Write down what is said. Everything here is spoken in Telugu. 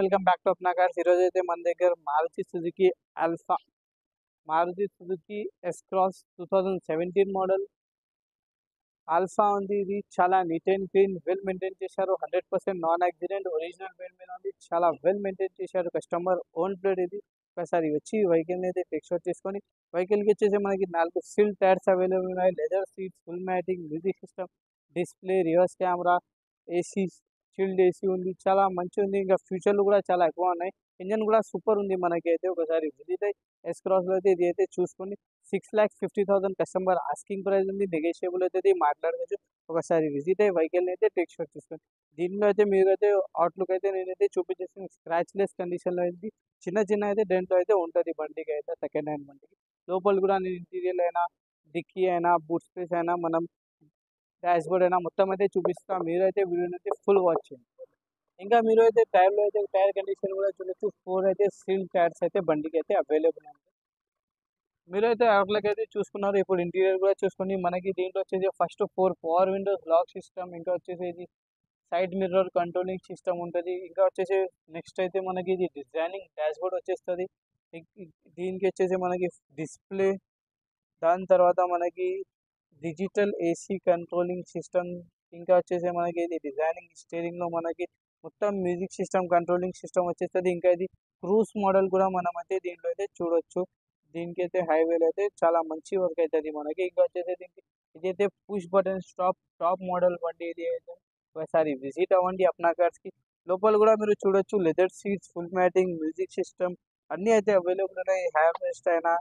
Welcome back to Apna cars. ఈరోజు అయితే మన దగ్గర Maruti Suzuki S cross 2017 model alpha ఉంది. ఇది చాలా neat and clean, well maintain చేశారు. 100% నాన్ యాక్సిడెంట్, ఒరిజినల్ పెయింట్ మీద ఉంది. చాలా వెల్ మెయింటైన్ చేశారు. కస్టమర్ ఓన్ ప్లేట్ ఇది. ఒకసారి వచ్చి వెహికల్ అయితే టెస్ట్ అవుట్ చేసుకొని, వెహికల్కి వచ్చేసి మనకి 4 సిల్ టైర్స్ అవైలబుల్ ఉన్నాయి. Leather seats, full matting, music system, display, reverse camera, AC, chilled AC ఉంది. చాలా మంచిగా ఉంది. ఇంకా ఫ్యూచర్లు కూడా చాలా ఎక్కువ ఉన్నాయి. ఇంజన్ కూడా సూపర్ ఉంది. మనకి అయితే ఒకసారి విజిట్ అయ్యి ఎస్ క్రాస్లో అయితే ఇది అయితే చూసుకొని 6,50,000 కస్టమర్ ఆస్కింగ్ ప్రైస్ ఉంది. నెగోషియబుల్ అయితే మాట్లాడుకోవచ్చు. ఒకసారి విజిట్ అయ్యి వెహికల్ని అయితే టెస్ట్ షూట్ చూసుకోండి. దీనిలో అయితే మీరు అయితే అవుట్లుక్ అయితే నేనైతే చూపించేసి స్క్రాచ్లెస్ కండిషన్లో అయితే చిన్న చిన్న అయితే డెంట్ అయితే ఉంటుంది బండికి అయితే, సెకండ్ హ్యాండ్ బండికి. లోపల కూడా నేను ఇంటీరియర్ అయినా, డిక్కీ అయినా, బూట్ స్పేస్ అయినా, మనం డాష్ బోర్డ్ అయినా మొత్తం అయితే చూపిస్తాం. మీరు అయితే వీడియోని అయితే ఫుల్ వాచ్ చేయండి. ఇంకా మీరు అయితే టైర్లో అయితే టైర్ కండిషన్ కూడా చూడొచ్చు. 4 అయితే సీల్ టైర్స్ అయితే బండికి అయితే అవైలబుల్ ఉంది. మీరైతే అవుట్లుక్ అయితే చూసుకున్నారు. ఇప్పుడు ఇంటీరియర్ కూడా చూసుకోండి. మనకి దీంట్లో వచ్చేసి first 4 power windows, lock system, ఇంకా వచ్చేసి ఇది సైడ్ మిర్రర్ కంట్రోలింగ్ సిస్టమ్ ఉంటుంది. ఇంకా వచ్చేసి నెక్స్ట్ అయితే మనకి ఇది డిజైనింగ్ డాష్ బోర్డ్ వచ్చేస్తుంది. దీనికి వచ్చేసి మనకి డిస్ప్లే, దాని తర్వాత మనకి డిజిటల్ ఏసీ కంట్రోలింగ్ సిస్టమ్, ఇంకా వచ్చేసి మనకి ఇది డిజైనింగ్ స్టీరింగ్లో మనకి మొత్తం మ్యూజిక్ సిస్టమ్, కంట్రోలింగ్ సిస్టమ్ వచ్చేస్తుంది. ఇంకా ఇది క్రూజ్ మోడల్ కూడా మనం అయితే దీంట్లో అయితే చూడొచ్చు. దీనికి అయితే హైవేలో అయితే చాలా మంచి వర్క్ అవుతుంది మనకి. ఇంకా వచ్చేసి దీనికి ఇదైతే పుష్ బటన్ టాప్ మోడల్ బండి ఇది అయితే. ఒకసారి విజిట్ అవ్వండి అప్నా కార్స్కి. లోపల కూడా మీరు చూడొచ్చు. Leather seats, full matting, music system అన్నీ అయితే అవైలబుల్ ఉన్నాయి. హ్యాండ్ రెస్ట్ అయినా,